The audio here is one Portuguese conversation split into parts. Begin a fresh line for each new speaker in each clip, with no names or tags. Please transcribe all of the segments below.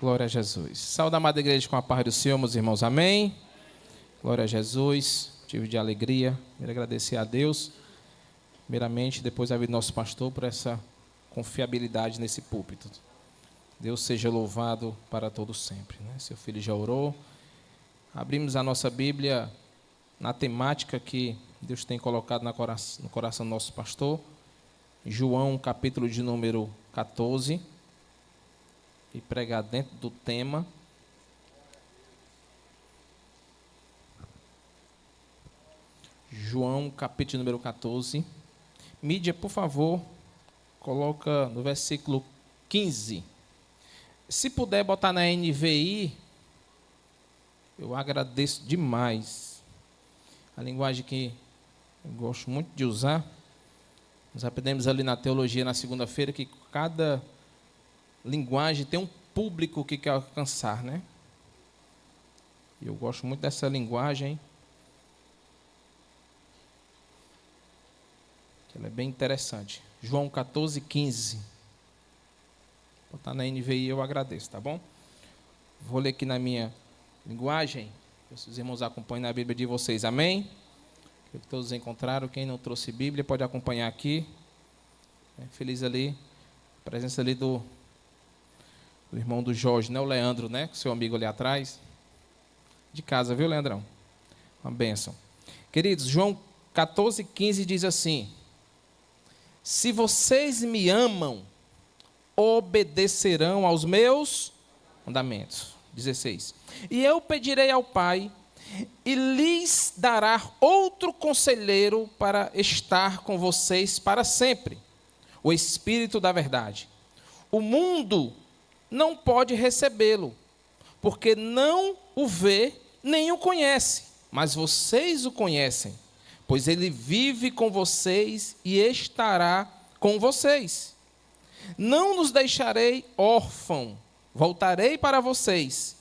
Glória a Jesus. Saúde a amada igreja com a paz do Senhor, meus irmãos. Amém. Glória a Jesus. Motivo de alegria. Quero agradecer a Deus, primeiramente, depois a vida do nosso pastor, por essa confiabilidade nesse púlpito. Deus seja louvado para todo sempre. Seu filho já orou. Abrimos a nossa Bíblia na temática que Deus tem colocado no coração do nosso pastor. João, capítulo de número 14. E pregar dentro do tema. João, capítulo número 14. Mídia, por favor, coloca no versículo 15. Se puder botar na NVI, eu agradeço demais. A linguagem que eu gosto muito de usar. Nós aprendemos ali na teologia na segunda-feira que cada linguagem tem um público que quer alcançar, né? Eu gosto muito dessa linguagem. Ela é bem interessante. João 14, 15. Vou botar na NVI, eu agradeço, tá bom? Vou ler aqui na minha linguagem. Se os irmãos acompanhem na Bíblia de vocês, amém? Que todos encontraram. Quem não trouxe Bíblia pode acompanhar aqui. Feliz ali, a presença ali do irmão do Jorge, né? O Leandro, né? Seu amigo ali atrás. De casa, viu, Leandrão? Uma bênção. Queridos, João 14, 15 diz assim: se vocês me amam, obedecerão aos meus mandamentos. 16. E eu pedirei ao Pai, e lhes dará outro conselheiro para estar com vocês para sempre, o Espírito da verdade. O mundo não pode recebê-lo, porque não o vê nem o conhece, mas vocês o conhecem, pois ele vive com vocês e estará com vocês. Não nos deixarei órfãos, voltarei para vocês.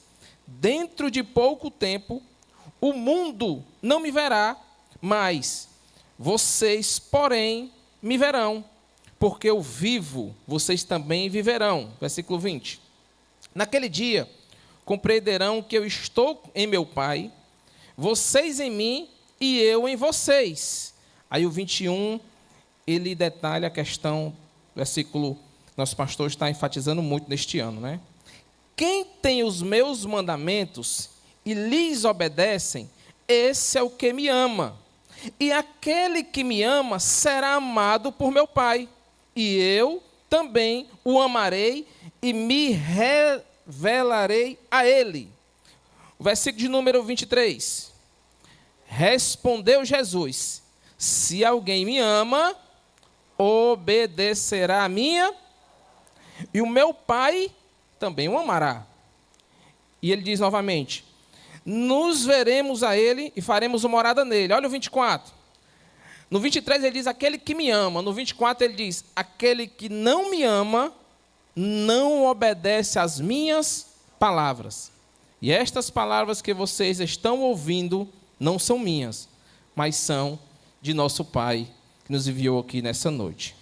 Dentro de pouco tempo, o mundo não me verá, mas vocês, porém, me verão. Porque eu vivo, vocês também viverão. Versículo 20. Naquele dia, compreenderão que eu estou em meu Pai, vocês em mim e eu em vocês. Aí o 21, ele detalha a questão, versículo, nosso pastor está enfatizando muito neste ano, né? Quem tem os meus mandamentos e lhes obedecem, esse é o que me ama. E aquele que me ama será amado por meu Pai. E eu também o amarei e me revelarei a ele. O versículo de número 23. Respondeu Jesus: se alguém me ama, obedecerá a minha, e o meu Pai também o amará. E ele diz novamente: nos veremos a ele e faremos uma morada nele. Olha o 24. No 23 ele diz, aquele que me ama. No 24 ele diz, aquele que não me ama, não obedece às minhas palavras. E estas palavras que vocês estão ouvindo, não são minhas, mas são de nosso Pai, que nos enviou aqui nessa noite.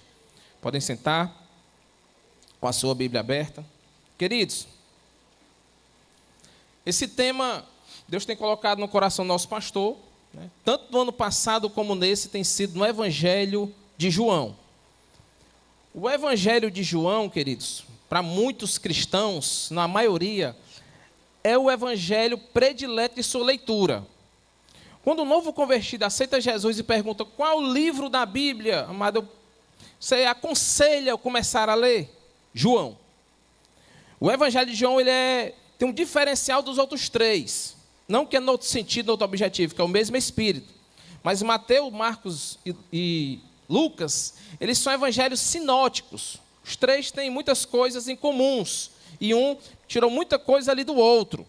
Podem sentar, com a sua Bíblia aberta. Queridos, esse tema, Deus tem colocado no coração do nosso pastor, tanto no ano passado como nesse, tem sido no Evangelho de João. O Evangelho de João, queridos, para muitos cristãos, na maioria, é o Evangelho predileto de sua leitura. Quando o novo convertido aceita Jesus e pergunta qual livro da Bíblia, amado, você aconselha eu começar a ler? João. O Evangelho de João tem um diferencial dos outros três. Não que é no outro sentido, no outro objetivo, que é o mesmo Espírito. Mas Mateus, Marcos e Lucas, eles são evangelhos sinóticos. Os três têm muitas coisas em comuns. E um tirou muita coisa ali do outro.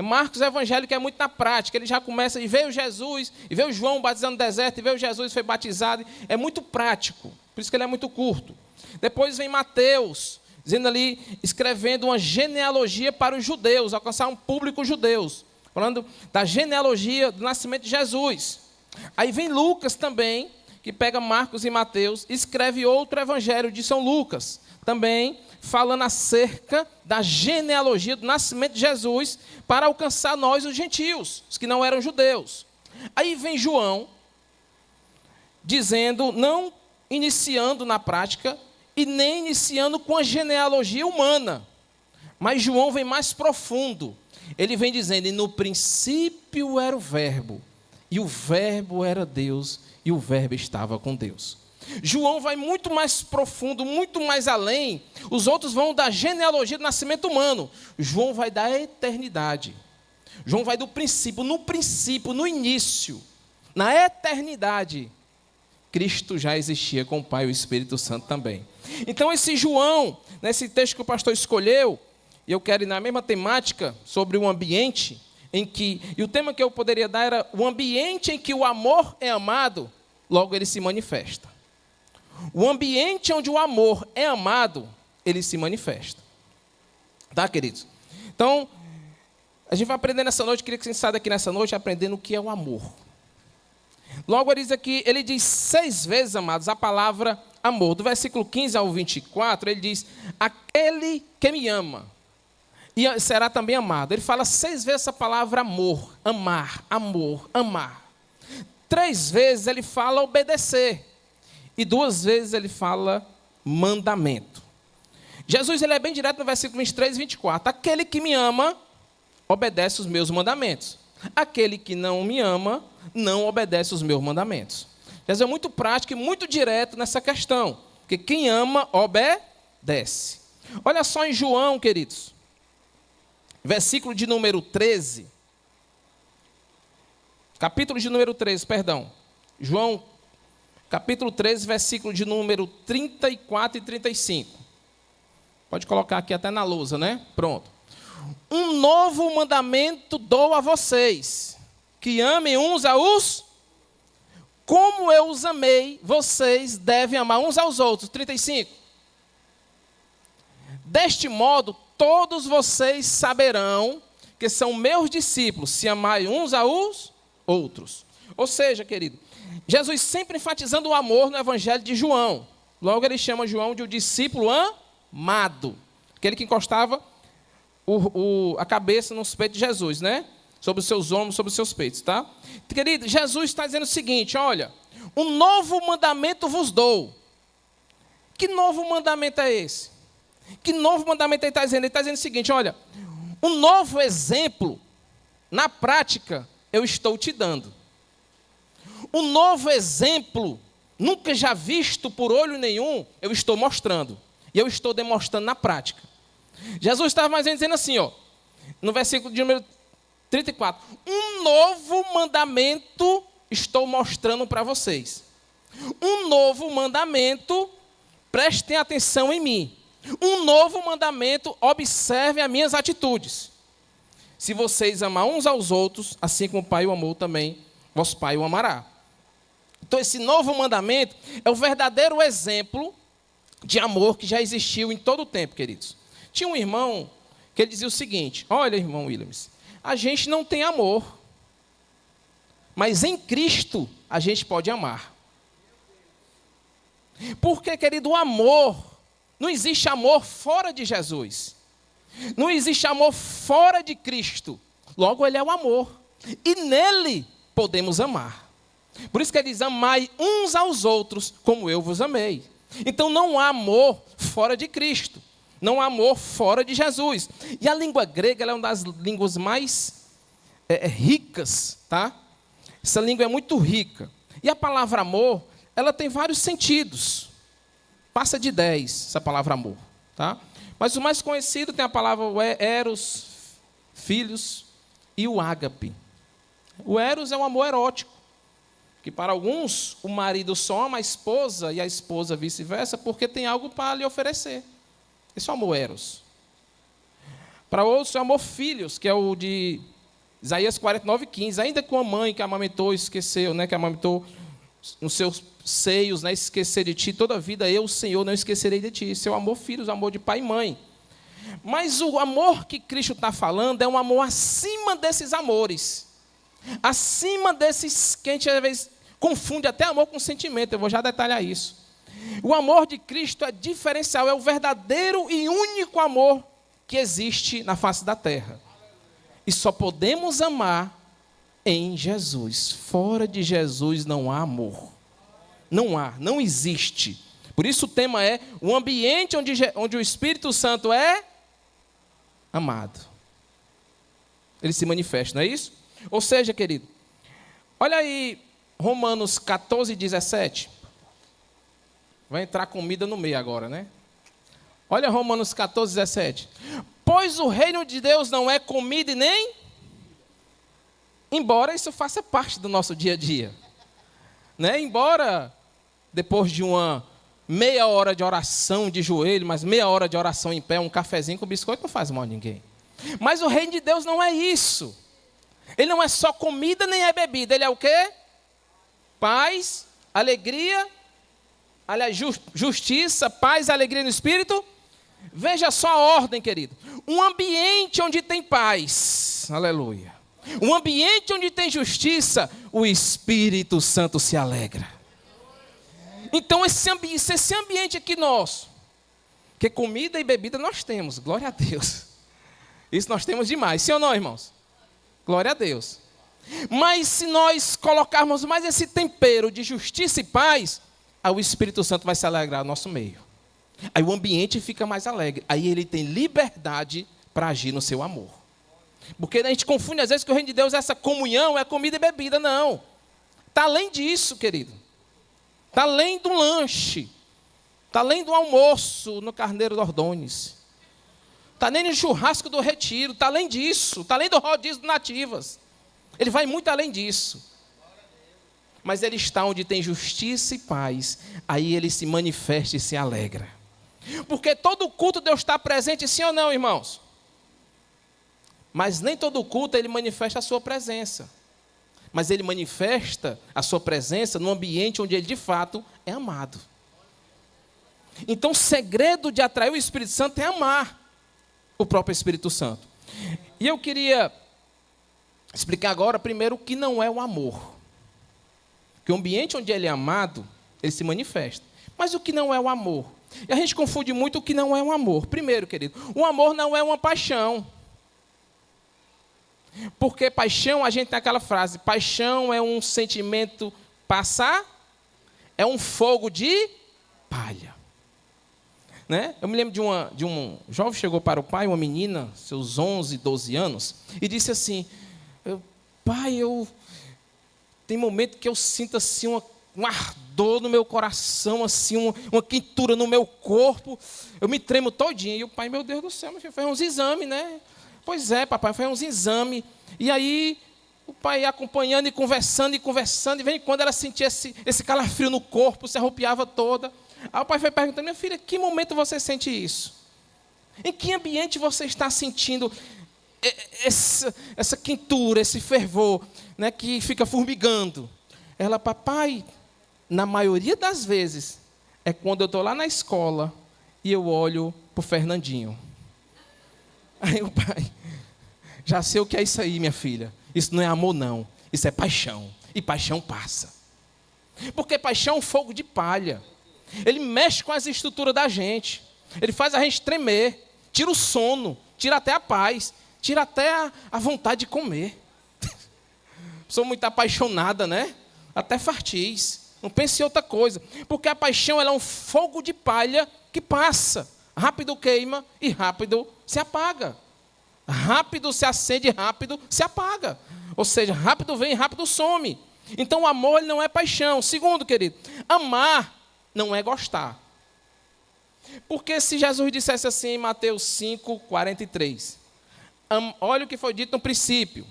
Marcos é um evangelho que é muito na prática. Ele já começa e veio Jesus, e veio João batizando no deserto, e veio Jesus, foi batizado. É muito prático. Por isso que ele é muito curto. Depois vem Mateus, dizendo ali, escrevendo uma genealogia para os judeus, alcançar um público judeus. Falando da genealogia do nascimento de Jesus. Aí vem Lucas também, que pega Marcos e Mateus, e escreve outro evangelho de São Lucas, também falando acerca da genealogia do nascimento de Jesus para alcançar nós, os gentios, os que não eram judeus. Aí vem João, dizendo, não iniciando na prática e nem iniciando com a genealogia humana, mas João vem mais profundo. Ele vem dizendo, e no princípio era o verbo, e o verbo era Deus, e o verbo estava com Deus. João vai muito mais profundo, muito mais além. Os outros vão da genealogia do nascimento humano. João vai da eternidade. João vai do princípio, no início, na eternidade. Cristo já existia com o Pai e o Espírito Santo também. Então esse João, nesse texto que o pastor escolheu, e eu quero ir na mesma temática sobre o ambiente em que, e o tema que eu poderia dar era o ambiente em que o amor é amado, logo ele se manifesta. O ambiente onde o amor é amado, ele se manifesta. Tá, queridos? Então, a gente vai aprender nessa noite, queria que você saia daqui nessa noite aprendendo o que é o amor. Logo ele diz aqui, ele diz 6 vezes, amados, a palavra amor. Do versículo 15 ao 24, ele diz, aquele que me ama, e será também amado. Ele fala 6 vezes essa palavra amor, amar, amor, amar. 3 vezes ele fala obedecer. E 2 vezes ele fala mandamento. Jesus ele é bem direto no versículo 23 e 24. Aquele que me ama, obedece os meus mandamentos. Aquele que não me ama, não obedece os meus mandamentos. Jesus é muito prático e muito direto nessa questão. Porque quem ama, obedece. Olha só em João, queridos. Versículo de número 13. Capítulo de número 13, perdão. João, capítulo 13, versículo de número 34 e 35. Pode colocar aqui até na lousa, né? Pronto. Um novo mandamento dou a vocês, que amem uns aos... Como eu os amei, vocês devem amar uns aos outros. 35. Deste modo, todos vocês saberão que são meus discípulos, se amarem uns aos outros. Ou seja, querido, Jesus sempre enfatizando o amor no evangelho de João. Logo ele chama João de o discípulo amado. Aquele que encostava a cabeça nos peitos de Jesus, né? Sobre os seus ombros, sobre os seus peitos, tá? Querido, Jesus está dizendo o seguinte, olha, um novo mandamento vos dou. Que novo mandamento é esse? Que novo mandamento ele está dizendo? Ele está dizendo o seguinte, olha, um novo exemplo, na prática, eu estou te dando. Um novo exemplo, nunca já visto por olho nenhum, eu estou mostrando. E eu estou demonstrando na prática. Jesus estava mais ou menos dizendo assim, ó, no versículo de número 34. Um novo mandamento estou mostrando para vocês. Um novo mandamento, prestem atenção em mim. Um novo mandamento, observem as minhas atitudes. Se vocês amar uns aos outros, assim como o Pai o amou também, vosso Pai o amará. Então esse novo mandamento é o verdadeiro exemplo de amor que já existiu em todo o tempo, queridos. Tinha um irmão que ele dizia o seguinte, olha, irmão Williams, a gente não tem amor, mas em Cristo a gente pode amar. Porque, querido, o amor, não existe amor fora de Jesus. Não existe amor fora de Cristo. Logo, ele é o amor. E nele podemos amar. Por isso que ele diz, amai uns aos outros como eu vos amei. Então não há amor fora de Cristo. Não há amor fora de Jesus. E a língua grega ela é uma das línguas mais ricas, tá? Essa língua é muito rica. E a palavra amor, ela tem vários sentidos. Passa de 10 essa palavra amor, tá? Mas o mais conhecido tem a palavra eros, filhos e o ágape. O eros é um amor erótico, que para alguns o marido só ama a esposa e a esposa vice-versa porque tem algo para lhe oferecer. Esse é o amor eros. Para outros é o amor filhos, que é o de Isaías 49:15. Ainda com a mãe que amamentou esqueceu, né, que amamentou nos seus seios, né, esquecer de ti, toda a vida eu, Senhor, não esquecerei de ti. Esse é o amor filhos, o amor de pai e mãe. Mas o amor que Cristo está falando é um amor acima desses amores. Acima desses que a gente às vezes confunde até amor com sentimento. Eu vou já detalhar isso. O amor de Cristo é diferencial, é o verdadeiro e único amor que existe na face da terra. E só podemos amar em Jesus. Fora de Jesus não há amor. Não há, não existe. Por isso o tema é o ambiente onde o Espírito Santo é amado. Ele se manifesta, não é isso? Ou seja, querido, olha aí Romanos 14, 17. Vai entrar comida no meio agora, né? Olha Romanos 14, 17. Pois o reino de Deus não é comida e nem... Embora isso faça parte do nosso dia a dia. Né? Embora, depois de uma meia hora de oração de joelho, mas meia hora de oração em pé, um cafezinho com biscoito não faz mal a ninguém. Mas o reino de Deus não é isso. Ele não é só comida nem é bebida. Ele é o quê? Paz, alegria, justiça, paz, alegria no Espírito. Veja só a ordem, querido. Um ambiente onde tem paz. Aleluia. Um ambiente onde tem justiça, o Espírito Santo se alegra. Então esse ambiente aqui nosso, que comida e bebida nós temos, glória a Deus. Isso nós temos demais, sim ou não, irmãos? Glória a Deus. Mas se nós colocarmos mais esse tempero de justiça e paz, aí o Espírito Santo vai se alegrar no nosso meio. Aí o ambiente fica mais alegre. Aí ele tem liberdade para agir no seu amor. Porque a gente confunde às vezes que o reino de Deus é essa comunhão, é comida e bebida. Não. Está além disso, querido. Está além do lanche. Está além do almoço no Carneiro do Ordões. Está nem no churrasco do Retiro. Está além disso. Está além do rodízio do Nativas. Ele vai muito além disso. Mas ele está onde tem justiça e paz. Aí ele se manifesta e se alegra. Porque todo culto Deus está presente, sim ou não, irmãos? Mas nem todo culto ele manifesta a sua presença. Mas ele manifesta a sua presença no ambiente onde ele de fato é amado. Então o segredo de atrair o Espírito Santo é amar o próprio Espírito Santo. E eu queria explicar agora primeiro o que não é o amor. Que o ambiente onde ele é amado, ele se manifesta. Mas o que não é o amor? E a gente confunde muito o que não é o amor. Primeiro, querido, o amor não é uma paixão. Porque paixão, a gente tem aquela frase, paixão é um sentimento passar, é um fogo de palha. Né? Eu me lembro de um jovem chegou para o pai, uma menina, seus 11, 12 anos, e disse assim, pai, tem momento que eu sinto assim um ardor no meu coração, assim, uma quentura no meu corpo, eu me tremo todinho. E o pai, meu Deus do céu, meu filho, fez uns exames, né? Pois é, papai, fez uns exames. E aí, o pai ia acompanhando e conversando, e vem quando ela sentia esse calafrio no corpo, se arrupiava toda. Aí o pai foi perguntando, minha filha, que momento você sente isso? Em que ambiente você está sentindo essa quentura, esse fervor, né, que fica formigando? Ela, papai, na maioria das vezes, é quando eu estou lá na escola e eu olho para o Fernandinho. Aí o pai, já sei o que é isso aí, minha filha. Isso não é amor, não. Isso é paixão. E paixão passa. Porque paixão é um fogo de palha. Ele mexe com as estruturas da gente. Ele faz a gente tremer. Tira o sono. Tira até a paz. Tira até a vontade de comer. Sou muito apaixonada, né? Até fartis. Não pense em outra coisa. Porque a paixão ela é um fogo de palha que passa. Rápido queima e rápido se apaga. Rápido se acende e rápido se apaga. Ou seja, rápido vem e rápido some. Então o amor ele não é paixão. Segundo, querido, amar não é gostar. Porque se Jesus dissesse assim em Mateus 5, 43. Olha o que foi dito no princípio.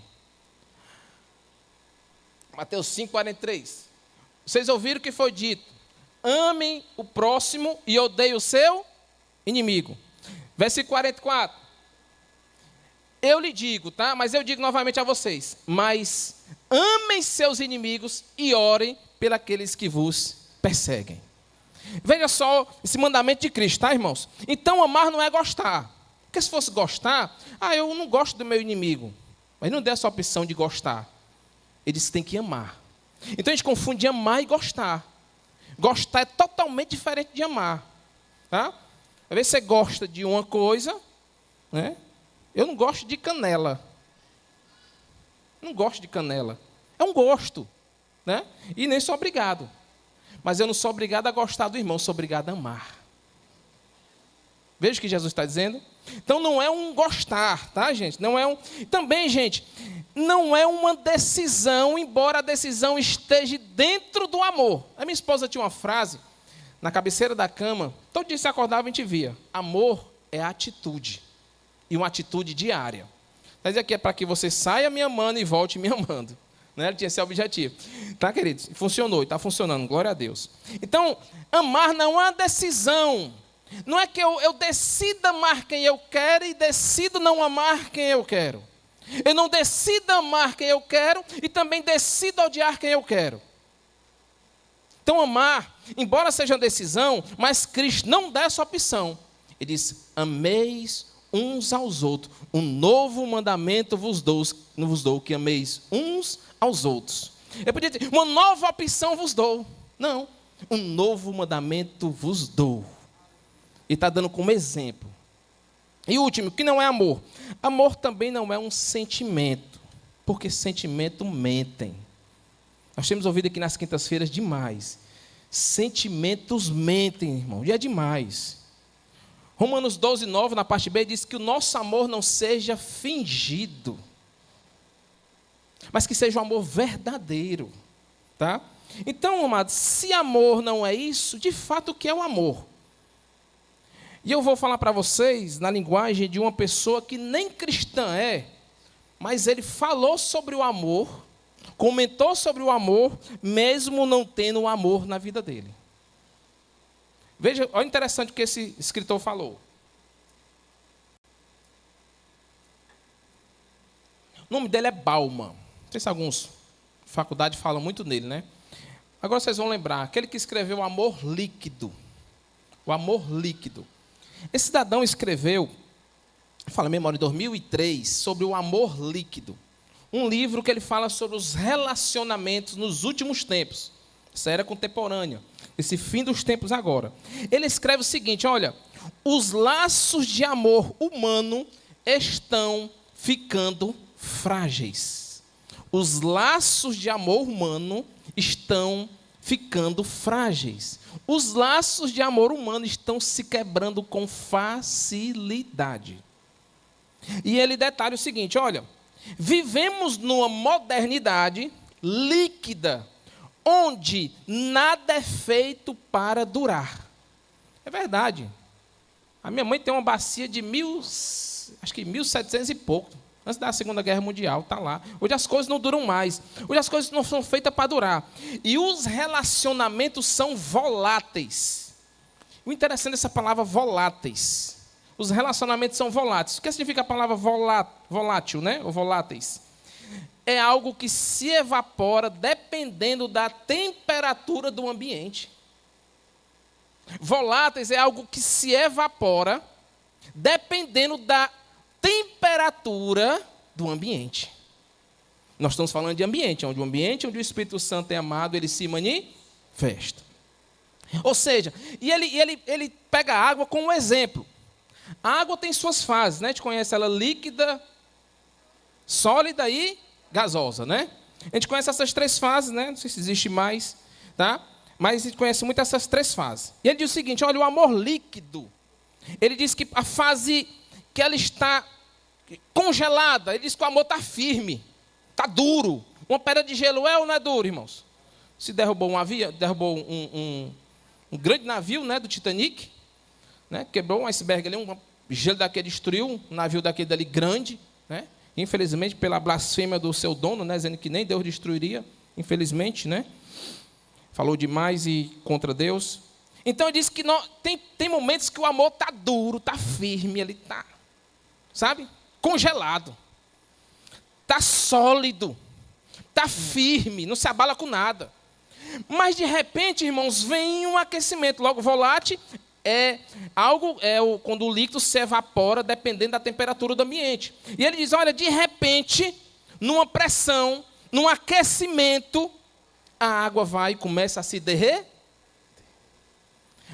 Mateus 5, 43. Vocês ouviram o que foi dito? Amem o próximo e odeiem o seu inimigo. Versículo 44. Eu lhe digo, tá? Mas eu digo novamente a vocês. Mas amem seus inimigos e orem pelos que vos perseguem. Veja só esse mandamento de Cristo, tá, irmãos? Então amar não é gostar. Porque se fosse gostar, eu não gosto do meu inimigo. Mas não dê essa opção de gostar. Ele disse que tem que amar. Então a gente confunde amar e gostar. Gostar é totalmente diferente de amar. Tá? Às vezes você gosta de uma coisa, né? Eu não gosto de canela. Não gosto de canela. É um gosto, né? E nem sou obrigado. Mas eu não sou obrigado a gostar do irmão, sou obrigado a amar. Veja o que Jesus está dizendo. Então não é um gostar, tá, gente? Não é um. Também, gente, não é uma decisão, embora a decisão esteja dentro do amor. A minha esposa tinha uma frase na cabeceira da cama. Todo dia se acordava e a gente via: amor é atitude. E uma atitude diária. Mas aqui é para que você saia me amando e volte me amando. Né? Ele tinha esse objetivo. Tá, queridos? Funcionou e está funcionando. Glória a Deus. Então, amar não é uma decisão. Não é que eu decida amar quem eu quero e decido não amar quem eu quero. Eu não decido amar quem eu quero e também decido odiar quem eu quero. Então, amar, embora seja uma decisão, mas Cristo não dá essa opção. Ele diz: ameis uns aos outros. Um novo mandamento vos dou, que ameis uns aos outros. Eu podia dizer: uma nova opção vos dou. Não, um novo mandamento vos dou. E está dando como exemplo. E o último, que não é amor. Amor também não é um sentimento, porque sentimentos mentem. Nós temos ouvido aqui nas quintas-feiras demais. Sentimentos mentem, irmão, e é demais. Romanos 12, 9, na parte B, diz que o nosso amor não seja fingido, mas que seja um amor verdadeiro. Tá? Então, amados, se amor não é isso, de fato, o que é o amor? E eu vou falar para vocês na linguagem de uma pessoa que nem cristã é, mas ele falou sobre o amor, comentou sobre o amor, mesmo não tendo o amor na vida dele. Veja, olha interessante o que esse escritor falou. O nome dele é Bauman. Não sei se alguns faculdades falam muito nele, né? Agora vocês vão lembrar, aquele que escreveu o Amor Líquido. O Amor Líquido. Esse cidadão escreveu, fala memória, em 2003, sobre o amor líquido. Um livro que ele fala sobre os relacionamentos nos últimos tempos. Essa era contemporânea. Esse fim dos tempos agora. Ele escreve o seguinte: olha, os laços de amor humano estão ficando frágeis. Os laços de amor humano estão ficando frágeis. Os laços de amor humano estão se quebrando com facilidade. E ele detalha o seguinte: olha, vivemos numa modernidade líquida, onde nada é feito para durar. É verdade. A minha mãe tem uma bacia de 1700 e pouco, antes da Segunda Guerra Mundial, está lá. Hoje as coisas não duram mais. Hoje as coisas não são feitas para durar. E os relacionamentos são voláteis. O interessante dessa palavra voláteis. Os relacionamentos são voláteis. O que significa a palavra volátil, né? Ou voláteis? É algo que se evapora dependendo da temperatura do ambiente. Voláteis é algo que se evapora dependendo da temperatura do ambiente. Nós estamos falando de ambiente, onde o Espírito Santo é amado, ele se manifesta. Ou seja, ele pega a água como um exemplo. A água tem suas fases, né? A gente conhece ela líquida, sólida e gasosa, né? A gente conhece essas três fases, né? Não sei se existe mais, tá? Mas a gente conhece muito essas três fases. E ele diz o seguinte: olha, o amor líquido, ele diz que a fase que ela está congelada, ele diz que o amor está firme, está duro. Uma pedra de gelo é ou não é duro, irmãos? Se derrubou um grande navio, né, do Titanic, né, quebrou um iceberg ali, um gelo daquele destruiu, um navio daquele dali grande, né? Infelizmente, pela blasfêmia do seu dono, né, dizendo que nem Deus destruiria, infelizmente, né? Falou demais e contra Deus. Então, ele diz que tem momentos que o amor está duro, está firme, ele está, sabe, congelado, está sólido, está firme, não se abala com nada. Mas, de repente, irmãos, vem um aquecimento. Logo, volátil quando o líquido se evapora, dependendo da temperatura do ambiente. E ele diz, olha, de repente, numa pressão, num aquecimento, a água vai e começa a se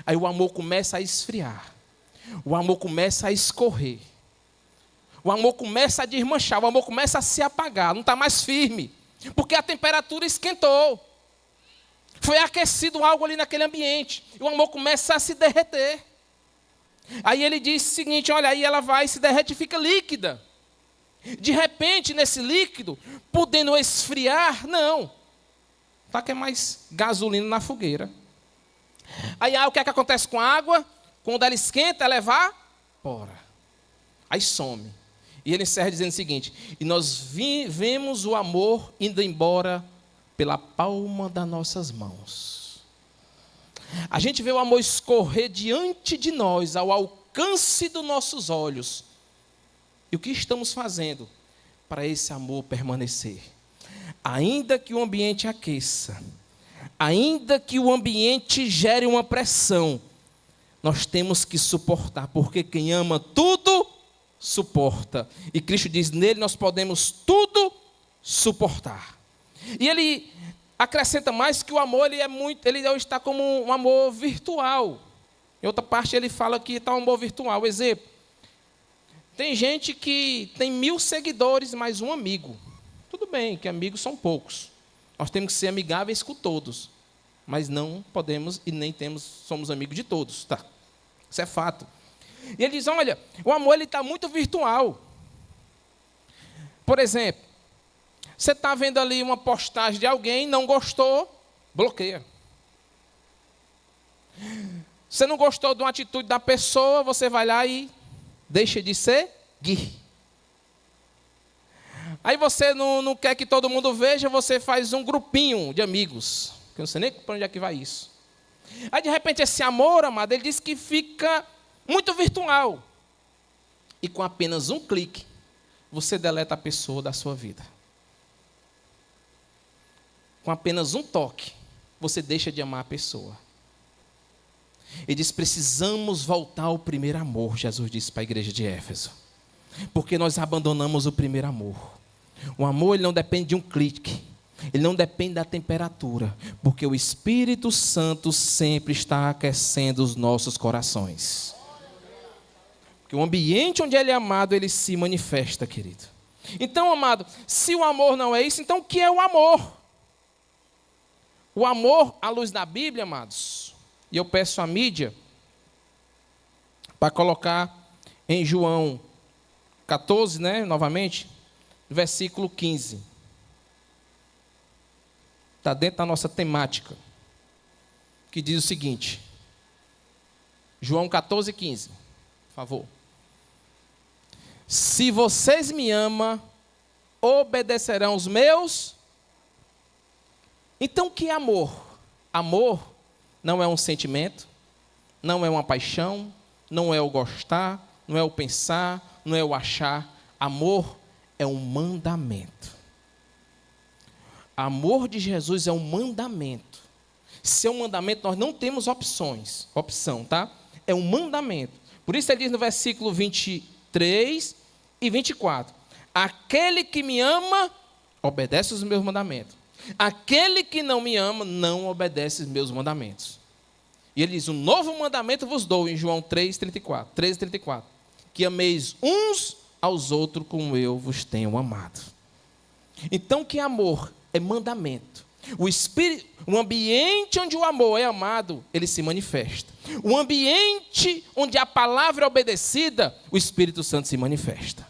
Aí o amor começa a esfriar. O amor começa a escorrer. O amor começa a desmanchar. O amor começa a se apagar. Não está mais firme. Porque a temperatura esquentou. Foi aquecido algo ali naquele ambiente. E o amor começa a se derreter. Aí ele diz o seguinte, olha, aí ela vai, se derrete e fica líquida. De repente, nesse líquido, podendo esfriar, não. Tá que é mais gasolina na fogueira. Aí o que é que acontece com a água? Quando ela esquenta, ela evapora. Aí some. E ele encerra dizendo o seguinte, e nós vemos o amor indo embora pela palma das nossas mãos. A gente vê o amor escorrer diante de nós, ao alcance dos nossos olhos. E o que estamos fazendo para esse amor permanecer? Ainda que o ambiente aqueça, ainda que o ambiente gere uma pressão, nós temos que suportar, porque quem ama tudo, suporta. E Cristo diz, nele nós podemos tudo suportar. E ele acrescenta mais que o amor ele está como um amor virtual. Em outra parte ele fala que está um amor virtual. Exemplo, tem gente que tem 1000 seguidores, mais um amigo. Tudo bem, que amigos são poucos. Nós temos que ser amigáveis com todos. Mas não podemos e nem somos amigos de todos. Tá? Isso é fato. E ele diz, olha, o amor está muito virtual. Por exemplo, você está vendo ali uma postagem de alguém, não gostou, bloqueia. Você não gostou de uma atitude da pessoa, você vai lá e deixa de seguir. Aí você não quer que todo mundo veja, você faz um grupinho de amigos. Que eu não sei nem para onde é que vai isso. Aí de repente esse amor, amado, ele diz que fica muito virtual. E com apenas um clique, você deleta a pessoa da sua vida. Com apenas um toque, você deixa de amar a pessoa. Ele diz, precisamos voltar ao primeiro amor, Jesus disse para a igreja de Éfeso. Porque nós abandonamos o primeiro amor. O amor ele não depende de um clique. Ele não depende da temperatura. Porque o Espírito Santo sempre está aquecendo os nossos corações. Porque o ambiente onde ele é amado, ele se manifesta, querido. Então, amado, se o amor não é isso, então o que é o amor? O amor, à luz da Bíblia, amados, e eu peço à mídia para colocar em João 14, né, novamente, versículo 15. Está dentro da nossa temática, que diz o seguinte, João 14, 15, por favor. Se vocês me amam, obedecerão os meus. Então, o que é amor? Amor não é um sentimento, não é uma paixão, não é o gostar, não é o pensar, não é o achar. Amor é um mandamento. Amor de Jesus é um mandamento. Se é um mandamento, nós não temos opção, tá? É um mandamento. Por isso ele diz no versículo 23 e 24. Aquele que me ama, obedece os meus mandamentos. Aquele que não me ama, não obedece os meus mandamentos. E ele diz, um novo mandamento vos dou, em João 13:34. Que ameis uns aos outros como eu vos tenho amado. Então, que amor é mandamento. O ambiente onde o amor é amado, ele se manifesta. O ambiente onde a palavra é obedecida, o Espírito Santo se manifesta.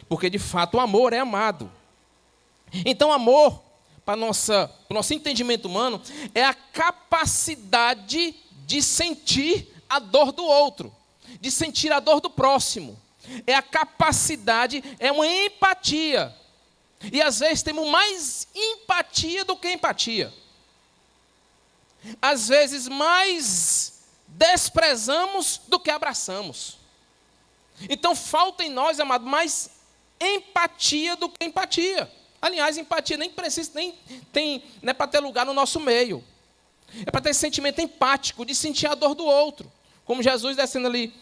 Porque, de fato, o amor é amado. Então, amor, para o nosso entendimento humano, é a capacidade de sentir a dor do outro, de sentir a dor do próximo. É a capacidade, é uma empatia. E às vezes temos mais empatia do que empatia. Às vezes mais desprezamos do que abraçamos. Então falta em nós, amado, mais empatia do que empatia. Aliás, empatia nem precisa, não é para ter lugar no nosso meio. É para ter sentimento empático, de sentir a dor do outro. Como Jesus descendo ali,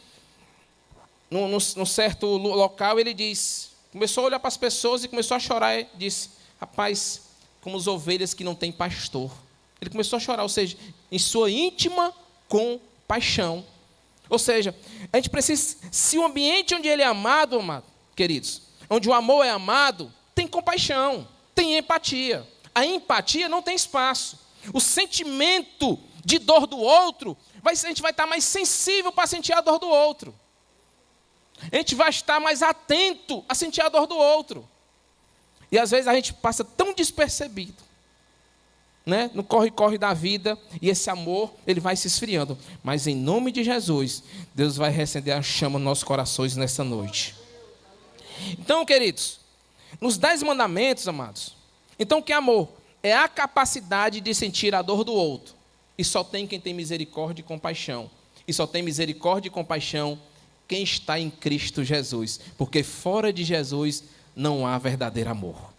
num certo local, ele diz, começou a olhar para as pessoas e começou a chorar e disse, rapaz, como as ovelhas que não têm pastor. Ele começou a chorar, ou seja, em sua íntima com paixão. Ou seja, a gente precisa, se o ambiente onde ele é amado, queridos, onde o amor é amado, tem compaixão, tem empatia. A empatia não tem espaço. O sentimento de dor do outro, a gente vai estar mais sensível para sentir a dor do outro. A gente vai estar mais atento a sentir a dor do outro. E às vezes a gente passa tão despercebido, né, no corre-corre da vida, e esse amor, ele vai se esfriando. Mas em nome de Jesus, Deus vai reacender a chama nos nossos corações nessa noite. Então, queridos, nos 10 mandamentos, amados, então que amor? É a capacidade de sentir a dor do outro. E só tem quem tem misericórdia e compaixão. E só tem misericórdia e compaixão quem está em Cristo Jesus. Porque fora de Jesus não há verdadeiro amor.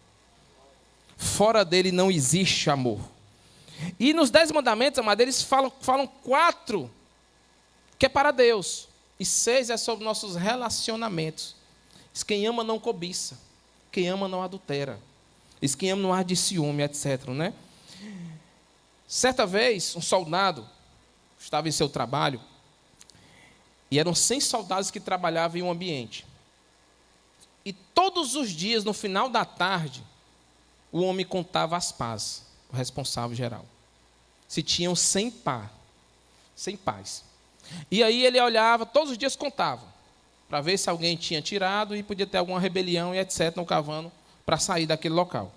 Fora dele não existe amor. E nos 10 mandamentos, amados, eles falam 4 que é para Deus. E 6 é sobre nossos relacionamentos. Diz, quem ama não cobiça. Quem ama não adultera. Diz, quem ama não há de ciúme, etc. Né? Certa vez, um soldado estava em seu trabalho. E eram 100 soldados que trabalhavam em um ambiente. E todos os dias, no final da tarde, o homem contava as pás, o responsável geral. Se tinham 100 pás. E aí ele olhava, todos os dias contava, para ver se alguém tinha tirado e podia ter alguma rebelião e etc. no cavalo para sair daquele local.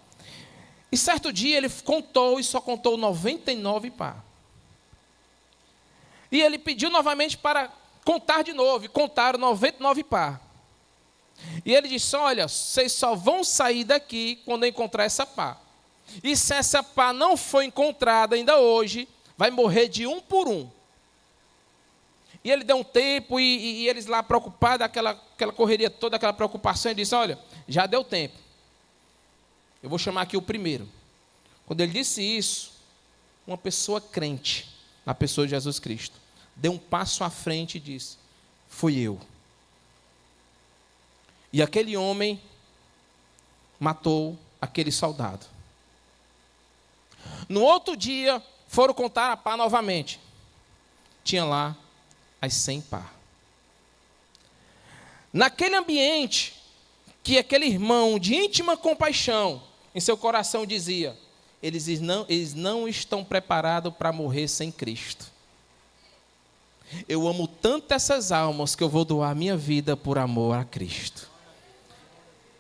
E certo dia ele contou e só contou 99 pás. E ele pediu novamente para contar de novo, e contaram 99 pás. E ele disse, olha, vocês só vão sair daqui quando eu encontrar essa pá. E se essa pá não for encontrada ainda hoje, vai morrer de um por um. E ele deu um tempo, e eles lá preocupados, aquela correria toda, aquela preocupação, ele disse, olha, já deu tempo. Eu vou chamar aqui o primeiro. Quando ele disse isso, uma pessoa crente, na pessoa de Jesus Cristo, deu um passo à frente e disse, fui eu. E aquele homem matou aquele soldado. No outro dia, foram contar a pá novamente. Tinha lá as 100 pá. Naquele ambiente, que aquele irmão de íntima compaixão, em seu coração dizia, eles não estão preparados para morrer sem Cristo. Eu amo tanto essas almas que eu vou doar minha vida por amor a Cristo.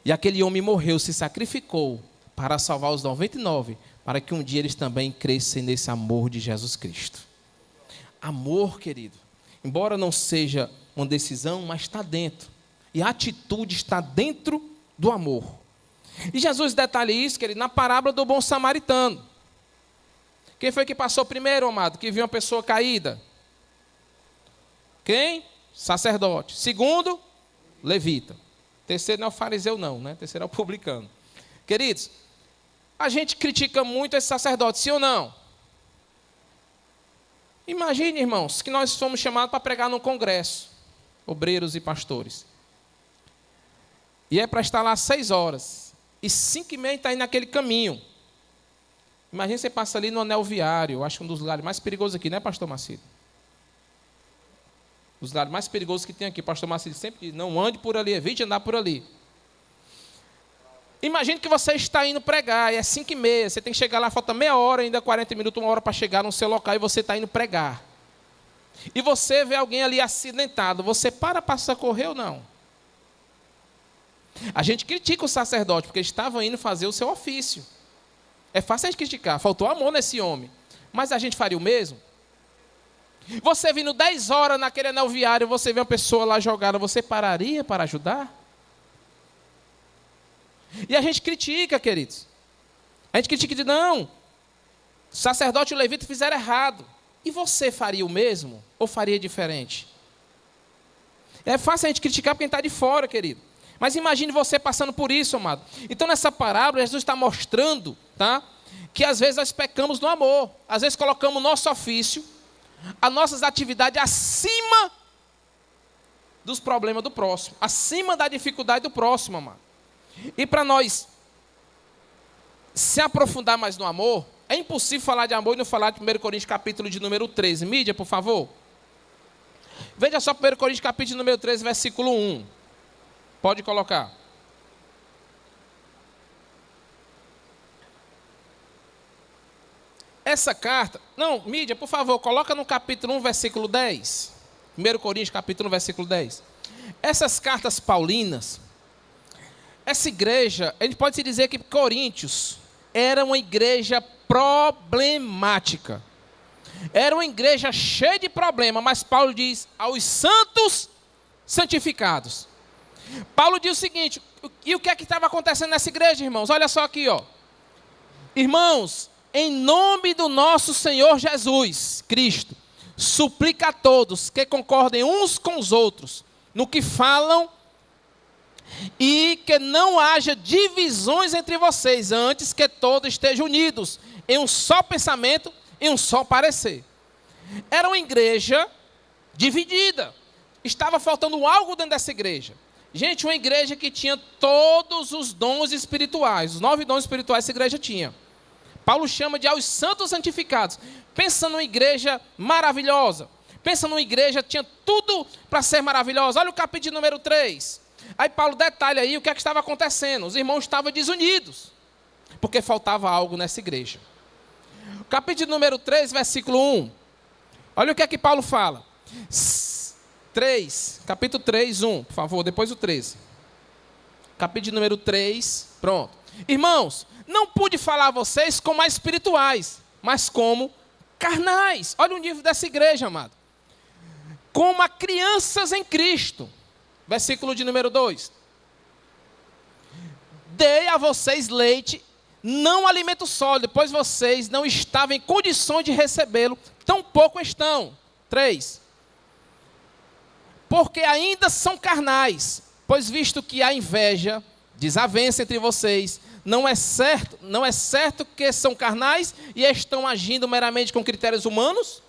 E aquele homem morreu, se sacrificou para salvar os 99, para que um dia eles também crescem nesse amor de Jesus Cristo. Amor, querido, embora não seja uma decisão, mas está dentro. E a atitude está dentro do amor. E Jesus detalha isso, querido, na parábola do bom samaritano. Quem foi que passou primeiro, amado, que viu uma pessoa caída? Quem? Sacerdote. Segundo, levita. Terceiro não é o fariseu não, né? Terceiro é o publicano. Queridos, a gente critica muito esse sacerdote, sim ou não? Imagine, irmãos, que nós fomos chamados para pregar num congresso, obreiros e pastores. E é para estar lá 6 horas. E 5h30 está aí naquele caminho. Imagine você passa ali no anel viário, eu acho um dos lugares mais perigosos aqui, né, pastor Macido? Os lugares mais perigosos que tem aqui, pastor Macido sempre diz, não ande por ali, evite andar por ali. Imagine que você está indo pregar, e é 5h30, você tem que chegar lá, falta meia hora, ainda 40 minutos, 1 hora para chegar no seu local, e você está indo pregar. E você vê alguém ali acidentado, você para socorrer ou não? A gente critica o sacerdote, porque estava indo fazer o seu ofício. É fácil a gente criticar, faltou amor nesse homem. Mas a gente faria o mesmo? Você vindo 10 horas naquele anel viário, você vê uma pessoa lá jogada, você pararia para ajudar? E a gente critica, queridos. A gente critica e diz, não, sacerdote e levita fizeram errado. E você faria o mesmo? Ou faria diferente? É fácil a gente criticar quem está de fora, querido. Mas imagine você passando por isso, amado. Então, nessa parábola, Jesus está mostrando, tá, que às vezes nós pecamos no amor. Às vezes colocamos o nosso ofício, as nossas atividades acima dos problemas do próximo. Acima da dificuldade do próximo, amado. E para nós se aprofundar mais no amor, É impossível falar de amor e não falar de 1 Coríntios capítulo de número 13. Mídia, por favor. Veja só 1 Coríntios capítulo de número 13, versículo 1. Pode colocar. Essa carta... Não, mídia, por favor, coloca no capítulo 1, versículo 10. 1 Coríntios capítulo 1, versículo 10. Essas cartas paulinas, essa igreja, a gente pode se dizer que Coríntios era uma igreja problemática. Era uma igreja cheia de problemas, mas Paulo diz aos santos santificados. Paulo diz o seguinte, e o que é que estava acontecendo nessa igreja, irmãos? Olha só aqui, ó. Irmãos, em nome do nosso Senhor Jesus Cristo, suplica a todos que concordem uns com os outros no que falam e que não haja divisões entre vocês, antes que todos estejam unidos em um só pensamento e um só parecer. Era uma igreja dividida. Estava faltando algo dentro dessa igreja. Gente, uma igreja que tinha todos os dons espirituais. Os 9 dons espirituais essa igreja tinha. Paulo chama de aos santos santificados. Pensa numa igreja maravilhosa. Pensa numa igreja que tinha tudo para ser maravilhosa. Olha o capítulo número 3. Aí Paulo detalha aí o que é que estava acontecendo. Os irmãos estavam desunidos, porque faltava algo nessa igreja. Capítulo número 3, versículo 1. Olha o que é que Paulo fala. 3, capítulo 3, 1, por favor, depois o 13. Capítulo número 3, pronto. Irmãos, não pude falar a vocês como espirituais, mas como carnais. Olha o nível dessa igreja, amado. Como a crianças em Cristo. Versículo de número 2. Dei a vocês leite, não alimento sólido, pois vocês não estavam em condições de recebê-lo, tampouco estão. 3. Porque ainda são carnais, pois visto que há inveja, desavença entre vocês, não é certo que são carnais e estão agindo meramente com critérios humanos?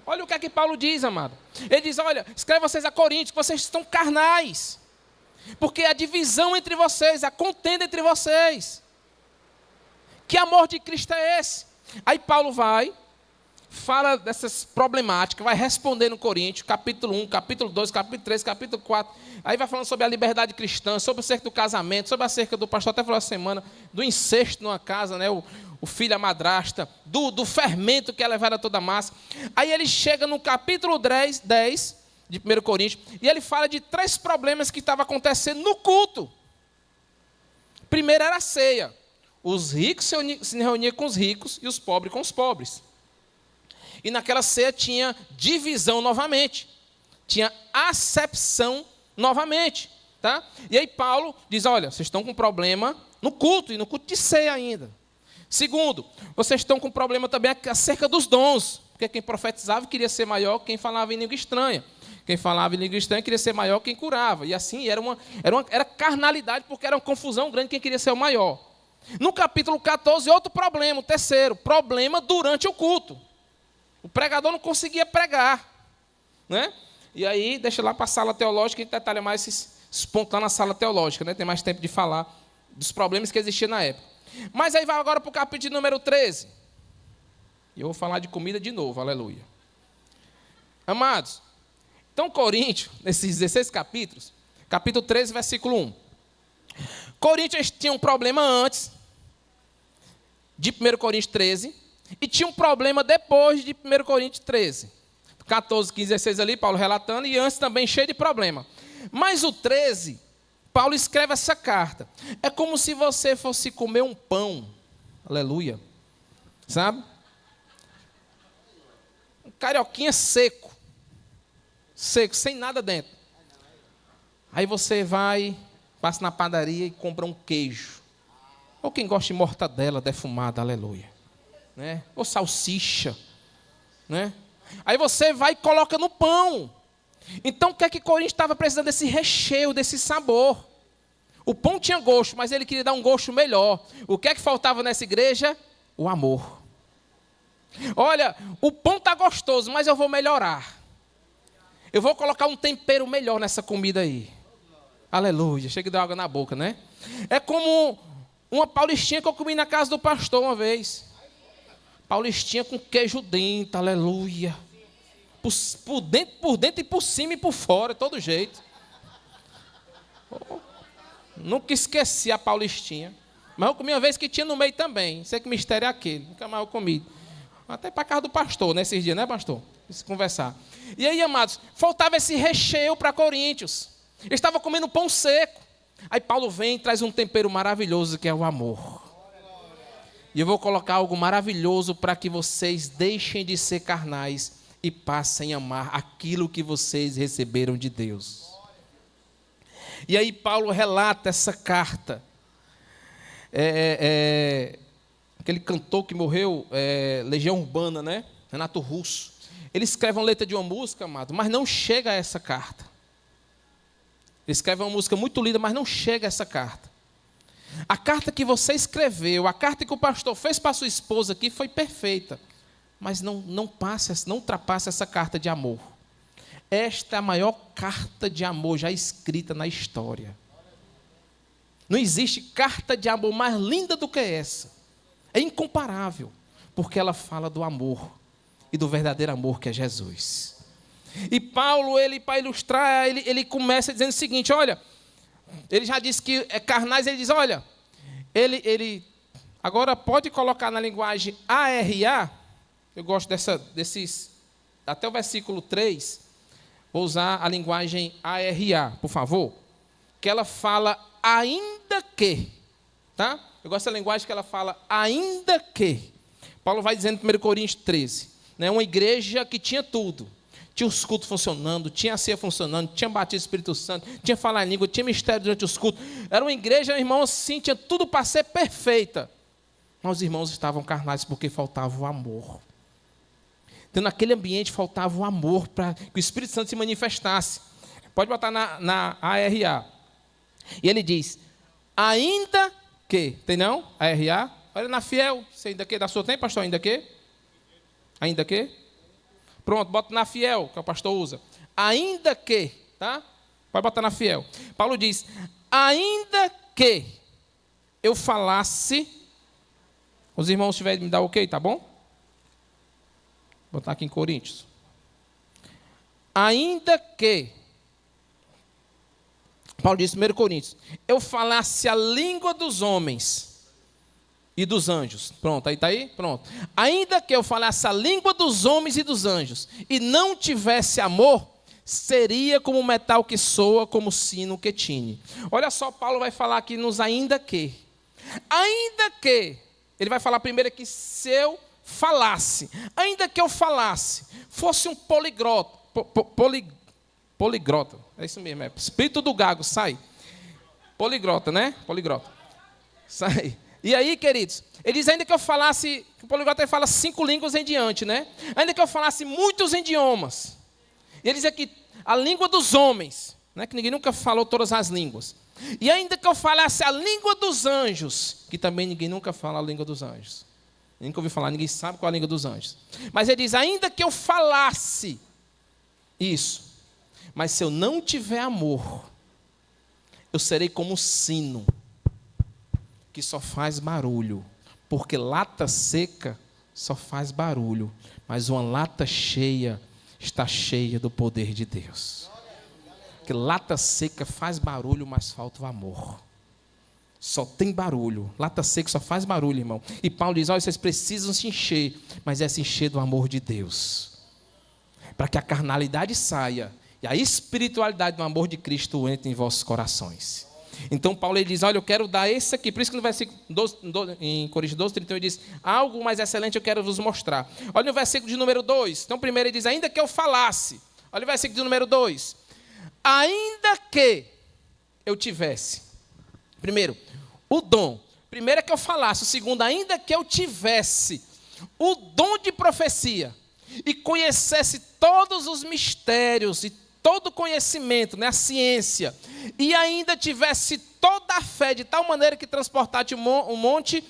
Olha o que é que Paulo diz, amado. Ele diz, olha, escreve vocês a Coríntios, que vocês estão carnais. Porque a divisão entre vocês, a contenda entre vocês. Que amor de Cristo é esse? Aí Paulo vai, fala dessas problemáticas, vai responder no Coríntios, capítulo 1, capítulo 2, capítulo 3, capítulo 4. Aí vai falando sobre a liberdade cristã, sobre acerca do casamento, sobre acerca do pastor até falou essa semana, do incesto numa casa, né? O filho, a madrasta, do fermento que é levado a toda a massa. Aí ele chega no capítulo 10 de 1 Coríntios, e ele fala de 3 problemas que estavam acontecendo no culto. Primeiro era a ceia. Os ricos se reuniam com os ricos e os pobres com os pobres. E naquela ceia tinha divisão novamente. Tinha acepção novamente. Tá? E aí Paulo diz, olha, vocês estão com problema no culto, e no culto de ceia ainda. Segundo, vocês estão com problema também acerca dos dons. Porque quem profetizava queria ser maior que quem falava em língua estranha. Quem falava em língua estranha queria ser maior que quem curava. E assim era carnalidade, porque era uma confusão grande quem queria ser o maior. No capítulo 14, outro problema, o terceiro, problema durante o culto. O pregador não conseguia pregar, né? E aí, deixa lá para a sala teológica e detalha mais esses pontos lá na sala teológica, né? Tem mais tempo de falar dos problemas que existiam na época. Mas aí vai agora para o capítulo número 13. E eu vou falar de comida de novo, aleluia. Amados, então Coríntios, nesses 16 capítulos, capítulo 13, versículo 1. Coríntios tinha um problema antes de 1 Coríntios 13, e tinha um problema depois de 1 Coríntios 13. 14, 15, 16 ali, Paulo relatando, e antes também cheio de problema. Mas o 13, Paulo escreve essa carta. É como se você fosse comer um pão, aleluia, sabe? Um carioquinha seco, sem nada dentro. Aí você vai, passa na padaria e compra um queijo. Ou quem gosta de mortadela defumada, aleluia. Né? Ou salsicha. Né? Aí você vai e coloca no pão. Então o que é que Coríntios estava precisando desse recheio, desse sabor? O pão tinha gosto, mas ele queria dar um gosto melhor. O que é que faltava nessa igreja? O amor. Olha, o pão está gostoso, mas eu vou melhorar. Eu vou colocar um tempero melhor nessa comida aí. Aleluia, chega de dar água na boca, né? É como uma paulistinha que eu comi na casa do pastor uma vez. Paulistinha com queijo dentro, aleluia. Por dentro e por cima e por fora, de todo jeito. Nunca esqueci a Paulistinha. Mas eu comi uma vez que tinha no meio também. Sei que mistério é aquele. Nunca mais eu comi. Até para casa do pastor, nesses dias, né, pastor? Se conversar. E aí, amados, faltava esse recheio para Coríntios. Eles estavam comendo pão seco. Aí Paulo vem e traz um tempero maravilhoso, que é o amor. E eu vou colocar algo maravilhoso para que vocês deixem de ser carnais e passem a amar aquilo que vocês receberam de Deus. E aí Paulo relata essa carta. Aquele cantor que morreu, Legião Urbana, né? Renato Russo. Ele escreve uma letra de uma música, amado, mas não chega a essa carta. Ele escreve uma música muito linda, mas não chega a essa carta. A carta que você escreveu, a carta que o pastor fez para sua esposa aqui foi perfeita, mas não ultrapassa essa carta de amor. Esta é a maior carta de amor já escrita na história. Não existe carta de amor mais linda do que essa. É incomparável, porque ela fala do amor e do verdadeiro amor que é Jesus. E Paulo, para ilustrar, ele começa dizendo o seguinte, olha, ele já disse que é carnais, ele diz, olha, ele agora pode colocar na linguagem ARA, eu gosto desses, até o versículo 3, vou usar a linguagem ARA, por favor, que ela fala ainda que, tá? Eu gosto da linguagem que ela fala ainda que. Paulo vai dizendo em 1 Coríntios 13, né, uma igreja que tinha tudo. Tinha os cultos funcionando, tinha a ceia funcionando, tinha batismo do Espírito Santo, tinha falar em língua, tinha mistério durante os cultos. Era uma igreja, irmão, assim, tinha tudo para ser perfeita. Mas os irmãos estavam carnais porque faltava o amor. Então, naquele ambiente faltava o amor para que o Espírito Santo se manifestasse. Pode botar na ARA. E ele diz, ainda que, tem não? ARA? Olha na Fiel, você ainda que, da sua tem, pastor, ainda que? Ainda que? Pronto, bota na Fiel, que o pastor usa. Ainda que, tá? Pode botar na Fiel. Paulo diz, ainda que eu falasse, os irmãos tiverem me dar ok, tá bom? Vou botar aqui em Coríntios. Ainda que, Paulo diz, 1 Coríntios, eu falasse a língua dos homens e dos anjos. Pronto, aí está aí? Pronto. Ainda que eu falasse a língua dos homens e dos anjos e não tivesse amor, seria como o metal que soa, como o sino que tine. Olha só, Paulo vai falar aqui nos ainda que. Ainda que, ele vai falar primeiro aqui, se eu falasse, ainda que eu falasse, fosse um poliglota, poliglota, é isso mesmo, é espírito do gago, sai. Poliglota, né? Poliglota. Sai. E aí, queridos, ele diz ainda que eu falasse, o poliglota fala 5 línguas em diante, né? Ainda que eu falasse muitos idiomas. E ele diz aqui, a língua dos homens, né? Que ninguém nunca falou todas as línguas. E ainda que eu falasse a língua dos anjos, que também ninguém nunca fala a língua dos anjos. Nunca ouviu falar, ninguém sabe qual é a língua dos anjos. Mas ele diz, ainda que eu falasse isso, mas se eu não tiver amor, eu serei como um sino que só faz barulho, porque lata seca só faz barulho, mas uma lata cheia está cheia do poder de Deus. Que lata seca faz barulho, mas falta o amor. Só tem barulho, lata seca só faz barulho, irmão. E Paulo diz, olha, vocês precisam se encher, mas é se encher do amor de Deus, para que a carnalidade saia e a espiritualidade do amor de Cristo entre em vossos corações. Então Paulo ele diz, olha, eu quero dar esse aqui, por isso que no versículo 12, em Coríntios 12, 31 ele diz, algo mais excelente eu quero vos mostrar. Olha no versículo de número 2, então primeiro ele diz, ainda que eu falasse, olha o versículo de número 2, ainda que eu tivesse, primeiro, o dom, primeiro é que eu falasse, o segundo, ainda que eu tivesse o dom de profecia e conhecesse todos os mistérios e todo conhecimento, né, a ciência, e ainda tivesse toda a fé, de tal maneira que transportasse um monte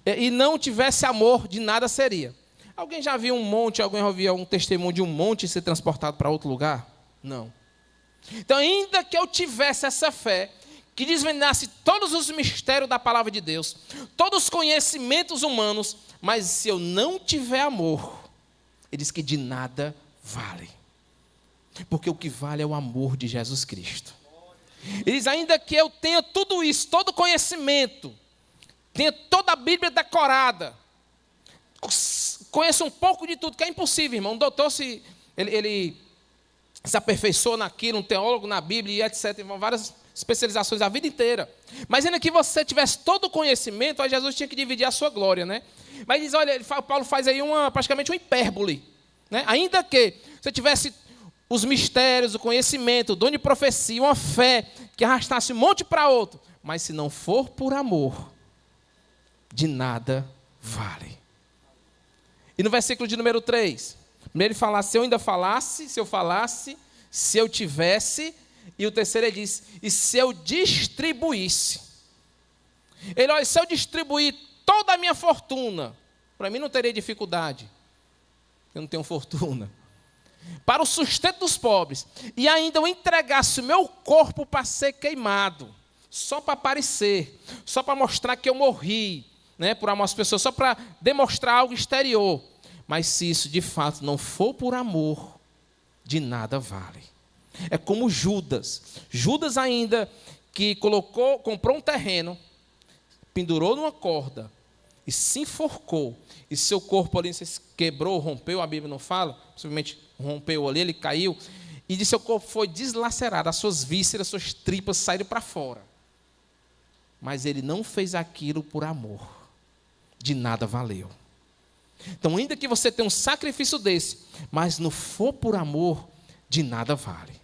e não tivesse amor, de nada seria. Alguém já viu um monte, alguém já viu um testemunho de um monte ser transportado para outro lugar? Não. Então, ainda que eu tivesse essa fé, que desvendasse todos os mistérios da palavra de Deus, todos os conhecimentos humanos, mas se eu não tiver amor, ele diz que de nada vale. Porque o que vale é o amor de Jesus Cristo. Ele diz, ainda que eu tenha tudo isso, todo conhecimento, tenha toda a Bíblia decorada, conheça um pouco de tudo, que é impossível, irmão. Um doutor, ele se aperfeiçoa naquilo, um teólogo na Bíblia e etc. Várias especializações a vida inteira. Mas ainda que você tivesse todo o conhecimento, aí Jesus tinha que dividir a sua glória, né? Mas diz, olha, Paulo faz aí praticamente uma hipérbole, né? Ainda que você tivesse os mistérios, o conhecimento, o dom de profecia, uma fé que arrastasse um monte para outro, mas se não for por amor, de nada vale. E no versículo de número 3, primeiro ele fala, se eu ainda falasse, se eu falasse, se eu tivesse, e o terceiro ele diz, e se eu distribuísse. Ele, olha, se eu distribuir toda a minha fortuna, para mim não teria dificuldade, eu não tenho fortuna, para o sustento dos pobres, e ainda eu entregasse o meu corpo para ser queimado, só para aparecer, só para mostrar que eu morri, né, por amor às pessoas, só para demonstrar algo exterior. Mas se isso de fato não for por amor, de nada vale. É como Judas. Judas ainda que comprou um terreno, pendurou numa corda e se enforcou. E seu corpo ali se quebrou, rompeu, a Bíblia não fala, possivelmente rompeu ali, ele caiu. E de seu corpo foi deslacerado, as suas vísceras, suas tripas saíram para fora. Mas ele não fez aquilo por amor. De nada valeu. Então, ainda que você tenha um sacrifício desse, mas não for por amor, de nada vale.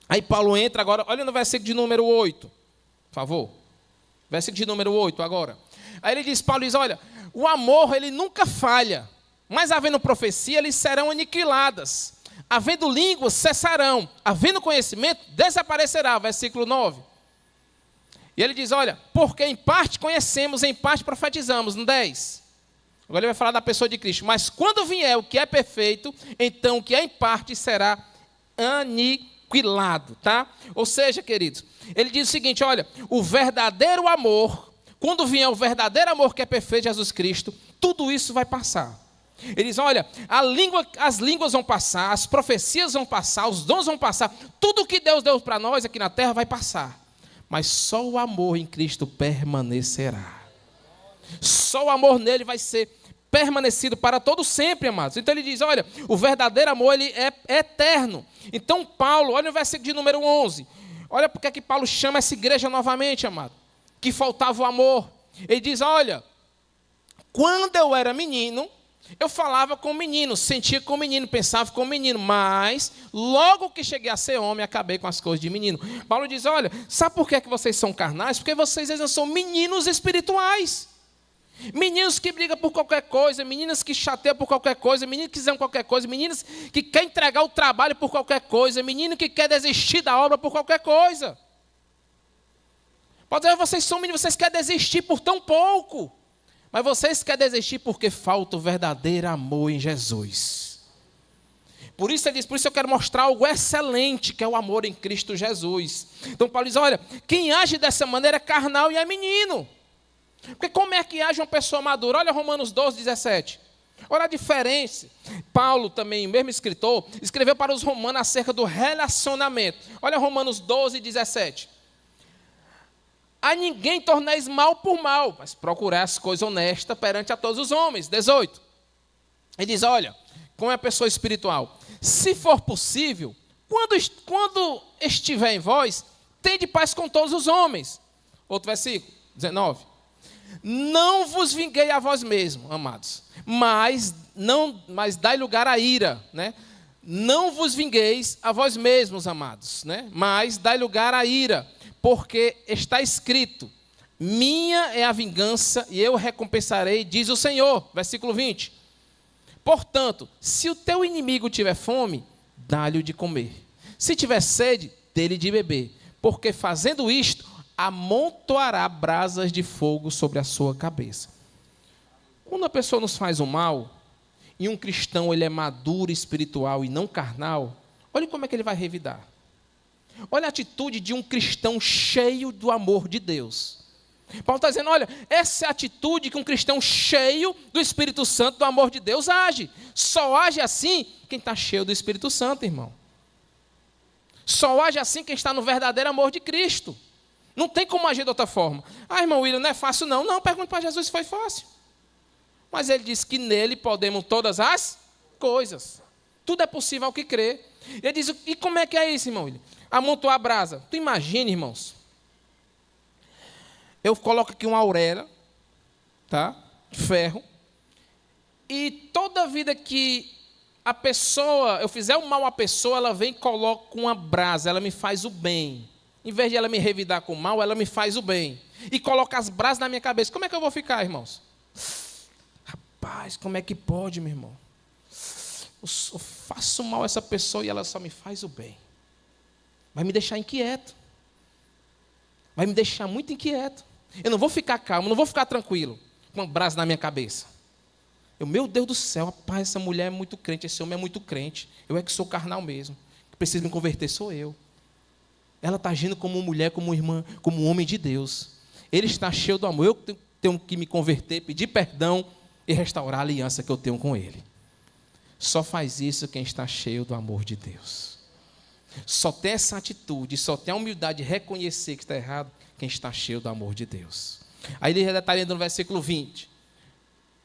Aí Paulo entra agora, olha no versículo de número 8, por favor. Versículo de número 8 agora. Aí ele diz, Paulo diz, olha, o amor ele nunca falha, mas havendo profecia, eles serão aniquiladas. Havendo línguas, cessarão. Havendo conhecimento, desaparecerá. Versículo 9. E ele diz, olha, porque em parte conhecemos, em parte profetizamos, no 10. Agora ele vai falar da pessoa de Cristo. Mas quando vier o que é perfeito, então o que é em parte será aniquilado, tá? Ou seja, queridos, ele diz o seguinte, olha, o verdadeiro amor, quando vier o verdadeiro amor que é perfeito, Jesus Cristo, tudo isso vai passar. Ele diz, olha, as línguas vão passar, as profecias vão passar, os dons vão passar, tudo que Deus deu para nós aqui na terra vai passar. Mas só o amor em Cristo permanecerá. Só o amor nele vai ser permanecido para todo sempre, amados. Então ele diz, olha, o verdadeiro amor ele é eterno. Então Paulo, olha o versículo de número 11. Olha porque é que Paulo chama essa igreja novamente, amado. Que faltava o amor. Ele diz, olha, quando eu era menino, eu falava com o menino, sentia com o menino, pensava com o menino, mas logo que cheguei a ser homem, acabei com as coisas de menino. Paulo diz, olha, sabe por que é que vocês são carnais? Porque vocês ainda são meninos espirituais. Meninos que brigam por qualquer coisa, meninas que chateiam por qualquer coisa, meninos que fizeram qualquer coisa, meninas que querem entregar o trabalho por qualquer coisa, menino que quer desistir da obra por qualquer coisa. Pode dizer, vocês são meninos, vocês querem desistir por tão pouco. Mas vocês querem desistir porque falta o verdadeiro amor em Jesus. Por isso ele diz, por isso eu quero mostrar algo excelente, que é o amor em Cristo Jesus. Então Paulo diz, olha, quem age dessa maneira é carnal e é menino. Porque como é que age uma pessoa madura? Olha Romanos 12, 17. Olha a diferença. Paulo também, o mesmo escritor, escreveu para os romanos acerca do relacionamento. Olha Romanos 12, 17. A ninguém torneis mal por mal, mas procurai as coisas honestas perante a todos os homens. 18. Ele diz, olha, como é a pessoa espiritual, se for possível, quando estiver em vós, tende paz com todos os homens. Outro versículo, 19. Não vos vinguei a vós mesmos, amados, mas dai lugar à ira, né? Não vos vingueis a vós mesmos, amados, né? Mas dai lugar à ira, porque está escrito, minha é a vingança e eu recompensarei, diz o Senhor. Versículo 20. Portanto, se o teu inimigo tiver fome, dá-lhe de comer. Se tiver sede, dê-lhe de beber. Porque fazendo isto, amontoará brasas de fogo sobre a sua cabeça. Quando a pessoa nos faz o mal, e um cristão ele é maduro, espiritual e não carnal, olha como é que ele vai revidar. Olha a atitude de um cristão cheio do amor de Deus. Paulo está dizendo, olha, essa é a atitude que um cristão cheio do Espírito Santo, do amor de Deus, age. Só age assim quem está cheio do Espírito Santo, irmão. Só age assim quem está no verdadeiro amor de Cristo. Não tem como agir de outra forma. Ah, irmão William, não é fácil não. Não, pergunte para Jesus se foi fácil. Mas ele disse que nele podemos todas as coisas. Tudo é possível ao que crê. Ele diz, e como é que é isso, irmão William? Amontoar a brasa. Tu imagina, irmãos. Eu coloco aqui uma auréola, tá? De ferro. E toda vida que a pessoa, eu fizer o mal à pessoa, ela vem e coloca uma brasa, ela me faz o bem. Em vez de ela me revidar com o mal, ela me faz o bem. E coloca as brasas na minha cabeça. Como é que eu vou ficar, irmãos? Rapaz, como é que pode, meu irmão? Eu faço mal a essa pessoa e ela só me faz o bem. Vai me deixar inquieto. Vai me deixar muito inquieto. Eu não vou ficar calmo, não vou ficar tranquilo, com uma brasa na minha cabeça. Meu Deus do céu, rapaz, essa mulher é muito crente, esse homem é muito crente. Eu é que sou carnal mesmo. Que preciso me converter sou eu. Ela está agindo como mulher, como irmã, como homem de Deus. Ele está cheio do amor. Eu tenho que me converter, pedir perdão e restaurar a aliança que eu tenho com Ele. Só faz isso quem está cheio do amor de Deus. Só tem essa atitude, só tem a humildade de reconhecer que está errado quem está cheio do amor de Deus. Aí ele detalhando no versículo 20.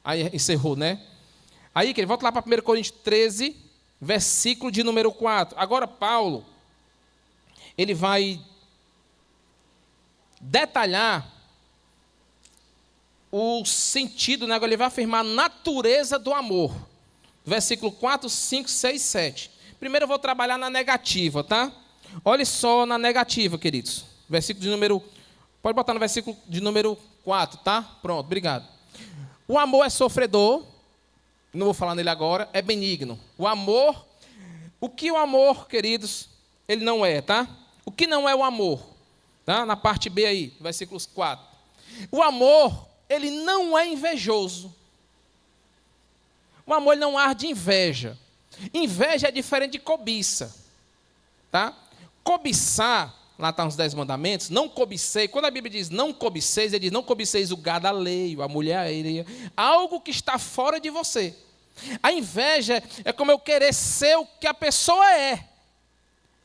Aí encerrou, né? Aí, querido, volta lá para 1 Coríntios 13, versículo de número 4. Agora, Paulo, ele vai detalhar o sentido, né? Agora ele vai afirmar a natureza do amor. Versículo 4, 5, 6, 7. Primeiro eu vou trabalhar na negativa, tá? Olhe só na negativa, queridos. Versículo de número... Pode botar no versículo de número 4, tá? Pronto, obrigado. O amor é sofredor. Não vou falar nele agora. É benigno. O amor... O que o amor, queridos, ele não é, tá? O que não é o amor? Tá? Na parte B aí, versículos 4. O amor, ele não é invejoso. O amor ele não arde inveja. Inveja é diferente de cobiça. Tá? Cobiçar, lá está nos 10 mandamentos, não cobicei. Quando a Bíblia diz não cobiceis, ele diz não cobiceis o gado alheio, a mulher alheia, algo que está fora de você. A inveja é como eu querer ser o que a pessoa é.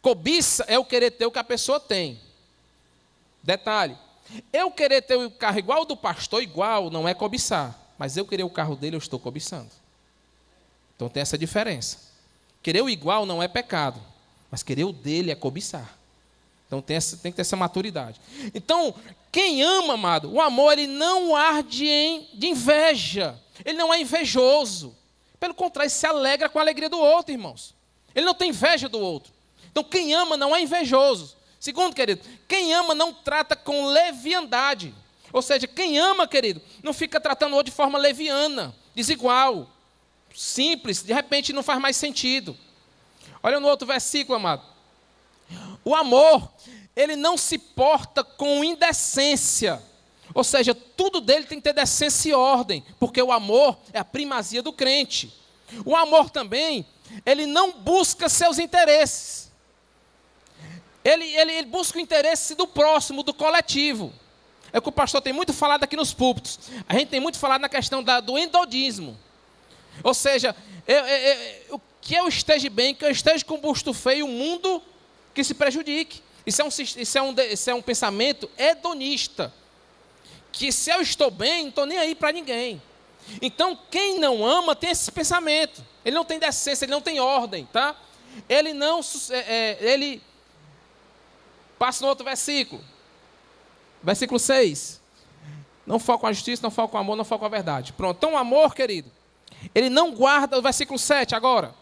Cobiça é eu querer ter o que a pessoa tem. Detalhe, eu querer ter o carro igual ao do pastor, igual, não é cobiçar. Mas eu querer o carro dele, eu estou cobiçando. Então tem essa diferença. Querer o igual não é pecado, mas querer o dele é cobiçar. Então tem que ter essa maturidade. Então, quem ama, amado, o amor ele não arde de inveja. Ele não é invejoso. Pelo contrário, ele se alegra com a alegria do outro, irmãos. Ele não tem inveja do outro. Então, quem ama não é invejoso. Segundo, querido, quem ama não trata com leviandade. Ou seja, quem ama, querido, não fica tratando o outro de forma leviana, desigual, simples, de repente não faz mais sentido. Olha no outro versículo, amado. O amor, ele não se porta com indecência. Ou seja, tudo dele tem que ter decência e ordem, porque o amor é a primazia do crente. O amor também, ele não busca seus interesses. Ele busca o interesse do próximo, do coletivo. É o que o pastor tem muito falado aqui nos púlpitos. A gente tem muito falado na questão do endodismo. Ou seja, que eu esteja bem, que eu esteja com o busto feio, o mundo que se prejudique. Isso é um pensamento hedonista. Que se eu estou bem, não estou nem aí para ninguém. Então, quem não ama tem esse pensamento. Ele não tem decência, ele não tem ordem, tá? Ele não... ele passa no outro versículo. Versículo 6. Não foca com a justiça, não foca com o amor, não foca com a verdade. Pronto. Então, o amor, querido, ele não guarda... O versículo 7 agora.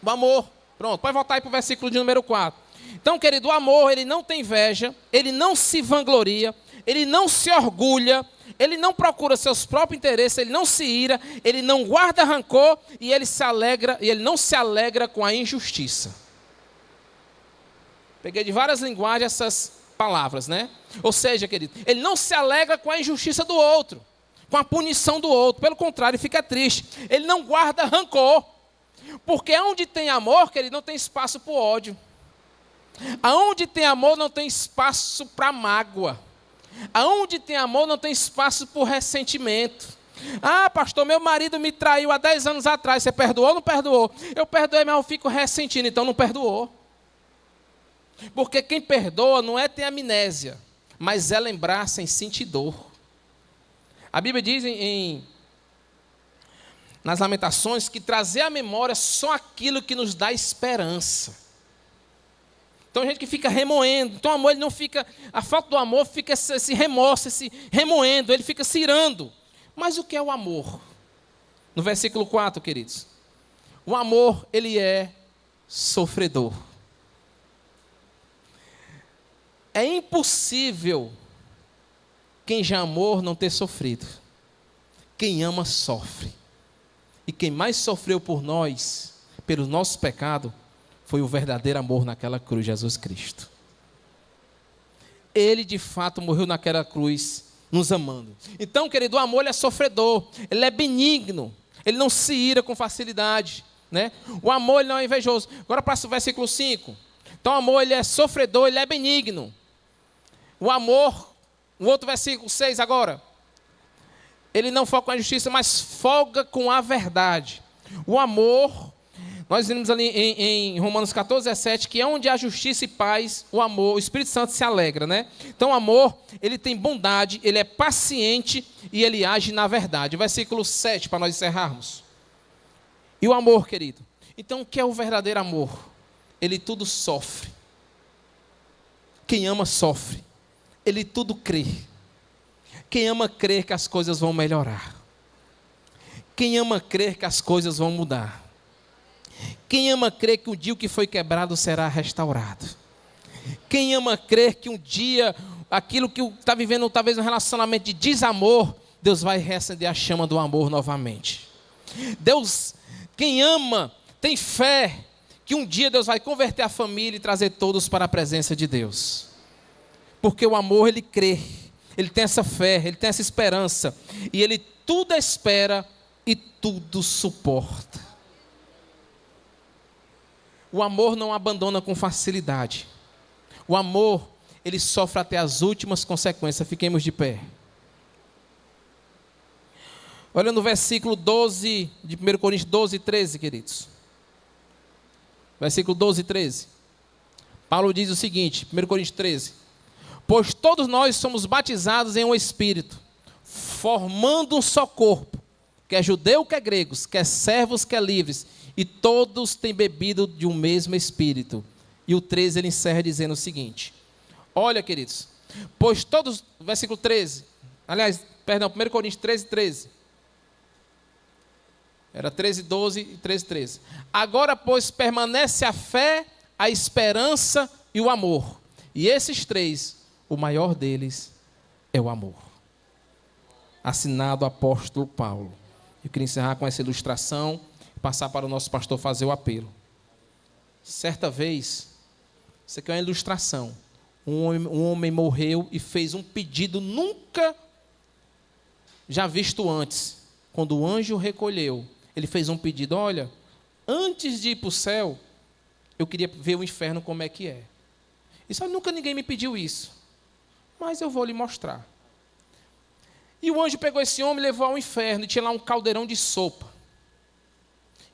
O amor. Pronto. Pode voltar aí para o versículo de número 4. Então, querido, o amor, ele não tem inveja, ele não se vangloria, ele não se orgulha, ele não procura seus próprios interesses, ele não se ira, ele não guarda rancor e ele não se alegra com a injustiça. Peguei de várias linguagens essas palavras, né? Ou seja, querido, ele não se alegra com a injustiça do outro, com a punição do outro. Pelo contrário, ele fica triste. Ele não guarda rancor. Porque onde tem amor, querido, não tem espaço para o ódio. Aonde tem amor, não tem espaço para mágoa. Aonde tem amor não tem espaço por ressentimento. Ah, pastor, meu marido me traiu há 10 anos atrás. Você perdoou ou não perdoou? Eu perdoei, mas eu fico ressentindo, então não perdoou. Porque quem perdoa não é ter amnésia, mas é lembrar sem sentir dor. A Bíblia diz nas Lamentações que trazer à memória só aquilo que nos dá esperança. Então a gente que fica remoendo. Então o amor ele não fica, a falta do amor fica esse remorso, esse remoendo, ele fica se irando. Mas o que é o amor? No versículo 4, queridos. O amor, ele é sofredor. É impossível quem já amou não ter sofrido. Quem ama sofre. E quem mais sofreu por nós, pelo nosso pecado, foi o verdadeiro amor naquela cruz, Jesus Cristo. Ele de fato morreu naquela cruz, nos amando. Então, querido, o amor ele é sofredor, ele é benigno, ele não se ira com facilidade, né? O amor ele não é invejoso. Agora passa o versículo 5. Então o amor ele é sofredor, ele é benigno. O amor, o outro versículo 6 agora. Ele não folga com a justiça, mas folga com a verdade. O amor, nós vimos ali em Romanos 14, 17, que é onde há justiça e paz, o amor, o Espírito Santo se alegra, né? Então o amor, ele tem bondade, ele é paciente e ele age na verdade. Versículo 7, para nós encerrarmos. E o amor, querido? Então o que é o verdadeiro amor? Ele tudo sofre. Quem ama sofre. Ele tudo crê. Quem ama crer que as coisas vão melhorar. Quem ama crer que as coisas vão mudar. Quem ama crer que um dia o que foi quebrado será restaurado. Quem ama crer que um dia aquilo que está vivendo talvez um relacionamento de desamor, Deus vai reacender a chama do amor novamente. Deus, quem ama, tem fé que um dia Deus vai converter a família e trazer todos para a presença de Deus. Porque o amor ele crê. Ele tem essa fé, ele tem essa esperança. E ele tudo espera e tudo suporta. O amor não abandona com facilidade. O amor, ele sofre até as últimas consequências. Fiquemos de pé. Olha no versículo 12, de 1 Coríntios 12, 13, queridos. Versículo 12 e 13. Paulo diz o seguinte, 1 Coríntios 13. Pois todos nós somos batizados em um Espírito, formando um só corpo, quer judeu, quer gregos, quer servos, quer livres, e todos têm bebido de um mesmo Espírito. E o 13 ele encerra dizendo o seguinte, olha queridos, pois todos, versículo 13, aliás, perdão, 1 Coríntios 13, 13. Era 13, 12 e 13, 13. Agora, pois, permanece a fé, a esperança e o amor. E esses três, o maior deles é o amor. Assinado apóstolo Paulo. Eu queria encerrar com essa ilustração e passar para o nosso pastor fazer o apelo. Certa vez, isso aqui é uma ilustração. Um homem morreu e fez um pedido nunca já visto antes. Quando o anjo recolheu, ele fez um pedido, olha, antes de ir para o céu, eu queria ver o inferno como é que é. E só nunca ninguém me pediu isso. Mas eu vou lhe mostrar. E o anjo pegou esse homem e levou ao inferno. E tinha lá um caldeirão de sopa.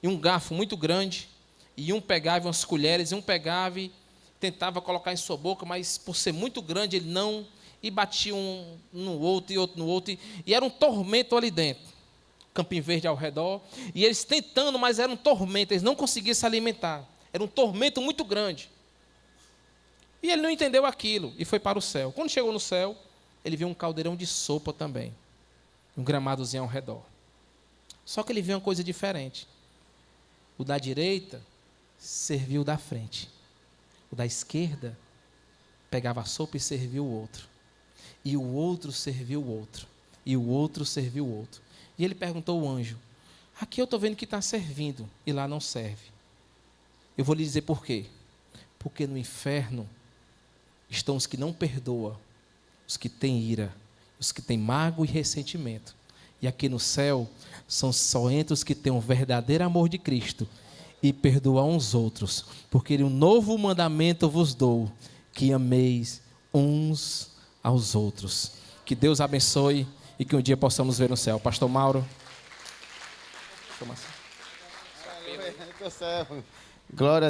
E um garfo muito grande. E um pegava umas colheres. E um pegava e tentava colocar em sua boca. Mas por ser muito grande, ele não. E batia um no outro e outro no outro. E era um tormento ali dentro. Campinho verde ao redor. E eles tentando, mas era um tormento. Eles não conseguiam se alimentar. Era um tormento muito grande. E ele não entendeu aquilo e foi para o céu. Quando chegou no céu, ele viu um caldeirão de sopa também. Um gramadozinho ao redor. Só que ele viu uma coisa diferente. O da direita serviu o da frente. O da esquerda pegava a sopa e serviu o outro. E o outro serviu o outro. E o outro serviu o outro. E ele perguntou ao anjo, aqui eu estou vendo que está servindo e lá não serve. Eu vou lhe dizer por quê. Porque no inferno estão os que não perdoam, os que têm ira, os que têm mágoa e ressentimento. E aqui no céu, são somente os que têm um verdadeiro amor de Cristo e perdoam uns outros. Porque um novo mandamento vos dou, que ameis uns aos outros. Que Deus abençoe e que um dia possamos ver no céu. Pastor Mauro.
Glória